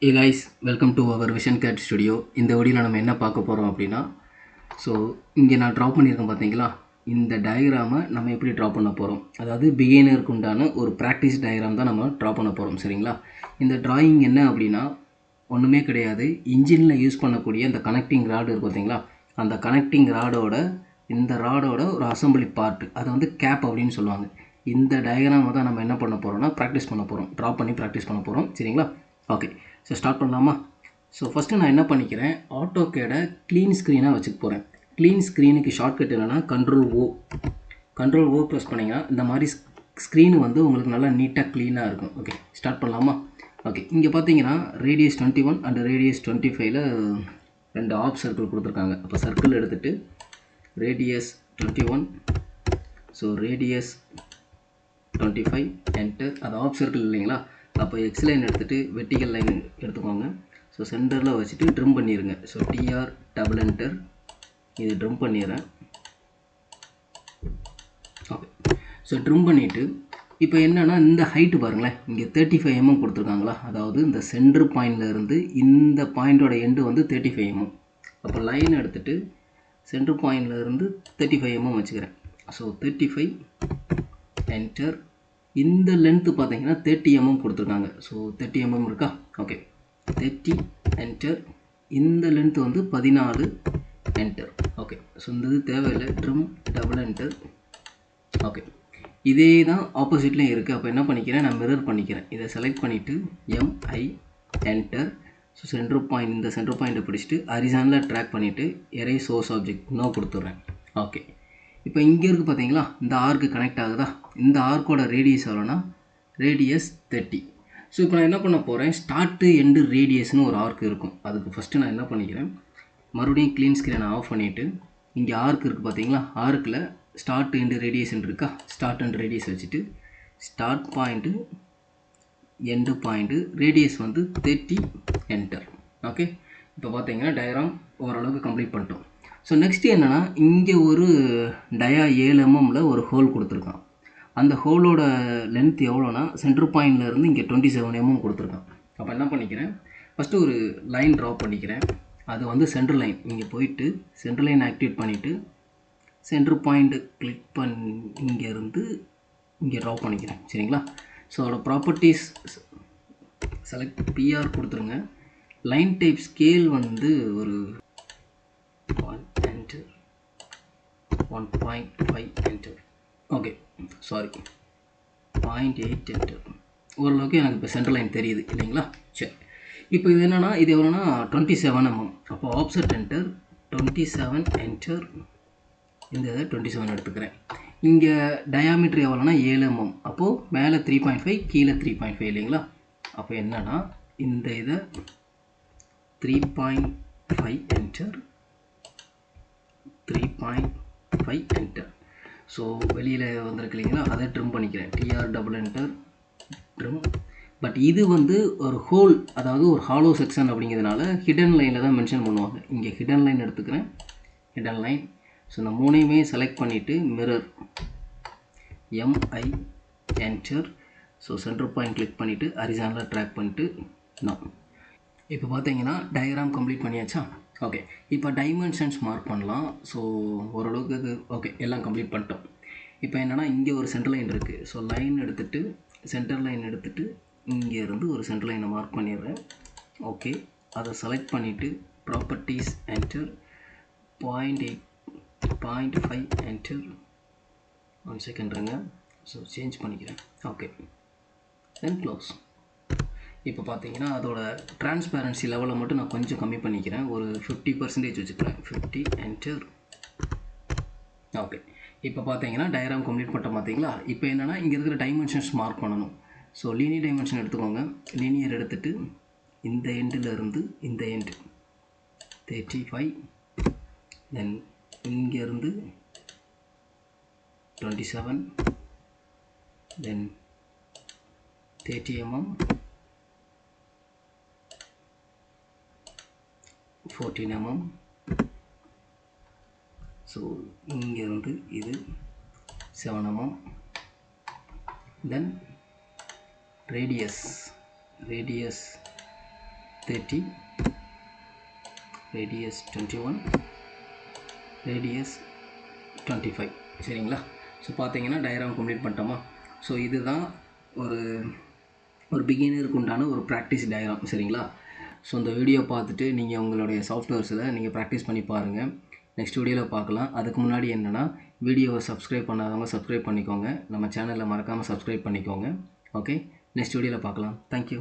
Hey guys, welcome to our Vision Cat Studio. இந்த வீடியோவில் நம்ம என்ன பார்க்க போகிறோம் அப்படின்னா, ஸோ இங்கே நான் ட்ரா பண்ணியிருக்கேன் பார்த்தீங்களா, இந்த டயக்ராமை நம்ம எப்படி ட்ரா பண்ண போகிறோம். அதாவது பிகினருக்கு உண்டான ஒரு ப்ராக்டிஸ் டயக்ராம் தான் நம்ம ட்ரா பண்ண போகிறோம். சரிங்களா? இந்த டிராயிங் என்ன அப்படின்னா ஒன்றுமே கிடையாது. இன்ஜினில் யூஸ் பண்ணக்கூடிய இந்த கனெக்டிங் ராடு இருக்குது பார்த்தீங்களா, அந்த கனெக்டிங் ராடோட இந்த ராடோட ஒரு அசம்பிளி பார்ட், அதை வந்து கேப் அப்படின்னு சொல்லுவாங்க. இந்த டயக்ராமை தான் நம்ம என்ன பண்ண போகிறோம்னா ப்ராக்டிஸ் பண்ண போகிறோம், ட்ரா பண்ணி ப்ராக்டிஸ் பண்ண போகிறோம். சரிங்களா? ஓகே, ஸோ ஸ்டார்ட் பண்ணலாமா? ஸோ ஃபஸ்ட்டு நான் என்ன பண்ணிக்கிறேன், ஆட்டோகேடை க்ளீன் ஸ்க்ரீனாக வச்சுக்க போகிறேன். க்ளீன் ஸ்க்ரீனுக்கு ஷார்ட்கட் என்னென்னா கண்ட்ரோல் ஓ ப்ரெஸ் பண்ணிங்கன்னா இந்த மாதிரி ஸ்க்ரீனு வந்து உங்களுக்கு நல்லா நீட்டாக க்ளீனாக இருக்கும். ஓகே, ஸ்டார்ட் பண்ணலாமா? ஓகே, இங்கே பார்த்தீங்கன்னா ரேடியஸ் 21 அண்ட் ரேடியஸ் 25ல் ரெண்டு ஆஃப் சர்க்கிள் கொடுத்துருக்காங்க. அப்போ சர்க்கிள் எடுத்துகிட்டு ரேடியஸ் 21, ஸோ ரேடியஸ் 25 என்டர். அது ஆஃப் சர்க்கிள் இல்லைங்களா, அப்போ எக்ஸ் லைன் எடுத்துகிட்டு வெர்டிக்கல் லைன் எடுத்துக்கோங்க. ஸோ சென்டரில் வச்சுட்டு ட்ரிம் பண்ணிடுங்க. ஸோ டிஆர் டபுள் என்டர், இது ட்ரிம் பண்ணிடுறேன். ஓகே, ஸோ ட்ரிம் பண்ணிவிட்டு இப்போ என்னென்னா இந்த ஹைட்டு பாருங்களேன், இங்கே 35 mm கொடுத்துருக்காங்களா, அதாவது இந்த சென்டர் பாயிண்டில் இருந்து இந்த பாயிண்டோட எண்டு வந்து 35 mm. அப்போ லைன் எடுத்துகிட்டு சென்டர் பாயிண்டில் இருந்து 35 mm வச்சுக்கிறேன். So 35 enter. இந்த லென்த்து பார்த்தீங்கன்னா 30 mm கொடுத்துருக்காங்க. ஸோ 30 mm இருக்கா? Okay, 30 enter. இந்த லென்த்து வந்து 14 என்டர். ஓகே, ஸோ இந்த இது தேவையில்லை, ட்ரிம் டபுள் என்டர். ஓகே, இதே தான் ஆப்போசிட்லேயும் இருக்குது. அப்போ என்ன பண்ணிக்கிறேன், நான் மிரர் பண்ணிக்கிறேன். இதை செலக்ட் பண்ணிவிட்டு Mi enter. So centre point, இந்த சென்டர் பாயிண்ட்டை பிடிச்சிட்டு ஹரிசாண்டலாக ட்ராக் பண்ணிவிட்டு எரே சோர்ஸ் ஆப்ஜெக்ட் நோ கொடுத்துட்றேன். ஓகே, இப்போ இங்கே இருக்குது பார்த்தீங்களா, இந்த ஆர்க்கு கனெக்ட் ஆகுதா, இந்த ஆர்க்கோட ரேடியஸ் எவ்வளோனா ரேடியஸ் 30. ஸோ இப்போ நான் என்ன பண்ண போகிறேன், ஸ்டார்ட்டு எண்டு ரேடியஸ்னு ஒரு ஆர்க் இருக்கும். அதுக்கு ஃபஸ்ட்டு நான் என்ன பண்ணிக்கிறேன், மறுபடியும் க்ளீன் ஸ்க்ரீனை ஆஃப் பண்ணிவிட்டு இங்கே ஆர்க் இருக்குது பார்த்தீங்களா, ஆர்க்கில் ஸ்டார்ட் எண்டு ரேடியஸ் இருக்கா, ஸ்டார்ட் அண்ட் ரேடியஸ் வச்சுட்டு start point end point radius வந்து 30 என்டர். ஓகே, இப்போ பார்த்தீங்கன்னா டயக்ராம் ஓரளவுக்கு கம்ப்ளீட் பண்ணிட்டோம். ஸோ நெக்ஸ்ட்டு என்னென்னா, இங்கே ஒரு டயா 7 mmல ஒரு ஹோல் கொடுத்துருக்கான். அந்த ஹோலோட லென்த் எவ்வளோனா சென்டர் பாயிண்ட்லேருந்து இங்கே 27 mm கொடுத்துருக்கான். அப்போ என்ன பண்ணிக்கிறேன், ஃபஸ்ட்டு ஒரு லைன் ட்ரா பண்ணிக்கிறேன். அது வந்து சென்டர் லைன். இங்கே போயிட்டு சென்டர் லைன் ஆக்டிவேட் பண்ணிவிட்டு சென்டர் பாயிண்ட்டு கிளிக் பண்ணி இங்கேருந்து இங்கே ட்ரா பண்ணிக்கிறேன். சரிங்களா? ஸோ அதோட ப்ராப்பர்ட்டிஸ் செலக்ட் பிஆர் கொடுத்துருங்க. லைன் டைப் ஸ்கேல் வந்து ஒரு 1.5 என்டர். Okay, sorry 0.8 enter. ஓரளவுக்கு எனக்கு இப்போ சென்டர் லைன் தெரியுது இல்லைங்களா? சரி, இப்போ இது என்னென்னா, இது எவ்வளோனா 27 mm. அப்போ ஆப்செட் என்டர் 27 என்டர். இந்த இதை 27 எடுத்துக்கிறேன். இங்கே டயாமீட்டர் எவ்வளோனா 7 mm. அப்போது மேலே 3.5 கீழே 3.5 இல்லைங்களா? அப்போ என்னென்னா இந்த இதை 3.5 என்டர் 3.5 என்டர். ஸோ வெளியில் வந்திருக்கு இல்லைங்களா, அதை ட்ரிம் பண்ணிக்கிறேன். TR double enter trim. But இது வந்து ஒரு ஹோல், அதாவது ஒரு ஹாலோ செக்ஷன் அப்படிங்கிறதுனால ஹிடன் லைனில் தான் மென்ஷன் பண்ணுவாங்க. இங்கே ஹிடன் லைன் எடுத்துக்கிறேன், ஹிடன் லைன். ஸோ இந்த மூணையுமே செலக்ட் பண்ணிவிட்டு mirror Mi enter. So centre point click பண்ணிவிட்டு ஹரிசாண்டலாக ட்ராக் பண்ணிட்டு நான் இப்போ பார்த்தீங்கன்னா டயக்ராம் கம்ப்ளீட் பண்ணியாச்சா? ஓகே, இப்போ டைமென்ஷன்ஸ் மார்க் பண்ணலாம். ஸோ ஓரளவுக்கு ஓகே, எல்லாம் கம்ப்ளீட் பண்ணிட்டோம். இப்போ என்னென்னா இங்கே ஒரு சென்டர் லைன் இருக்குது. ஸோ லைன் எடுத்துகிட்டு சென்டர் லைன் எடுத்துகிட்டு இங்கேருந்து ஒரு சென்டர் லைனை மார்க் பண்ணிடுறேன். ஓகே, அதை செலக்ட் பண்ணிவிட்டு ப்ராப்பர்ட்டிஸ் என்டர் 0.5 என்டர். 1 செகண்ட்ங்க. ஸோ சேஞ்ச் பண்ணிக்கிறேன். Okay, then close. இப்போ பார்த்தீங்கன்னா அதோட டிரான்ஸ்பேரன்சி லெவலை மட்டும் நான் கொஞ்சம் கம்மி பண்ணிக்கிறேன், ஒரு 50% வச்சுக்கிறேன். 50 என்டர். ஓகே, இப்போ பார்த்தீங்கன்னா டயக்ராம் கம்ப்ளீட் பண்ணிட்டோம் பார்த்தீங்களா? இப்போ என்னென்னா இங்கே இருக்கிற டைமென்ஷன்ஸ் மார்க் பண்ணணும். ஸோ லீனியர் டைமென்ஷன் எடுத்துக்கோங்க. லீனியர் எடுத்துகிட்டு இந்த எண்டில் இருந்து இந்த எண்டு 35, தென் இங்கேருந்து 27, தென் 30 mm, 14 mm. ஸோ இங்கேருந்து இது 7 mm. தென் ரேடியஸ் 30, radius 21, radius 25. சரிங்களா? ஸோ பார்த்தீங்கன்னா டயக்ராம் கம்ப்ளீட் பண்ணிட்டோமா? ஸோ இதுதான் ஒரு பிகினருக்கு உண்டான ஒரு ப்ராக்டிஸ் டயக்ராம். சரிங்களா? ஸோ இந்த வீடியோ பார்த்துட்டு நீங்கள் உங்களுடைய சாஃப்ட்வேர்ஸில் நீங்கள் ப்ராக்டிஸ் பண்ணி பாருங்கள். நெக்ஸ்ட் வீடியோவில் பார்க்கலாம். அதுக்கு முன்னாடி என்னென்னா, வீடியோவை சப்ஸ்கிரைப் பண்ணாதவங்க சப்ஸ்கிரைப் பண்ணிக்கோங்க. நம்ம சேனலில் மறக்காமல் சப்ஸ்கிரைப் பண்ணிக்கோங்க. ஓகே, நெக்ஸ்ட் வீடியோவில் பார்க்கலாம். தேங்க்யூ.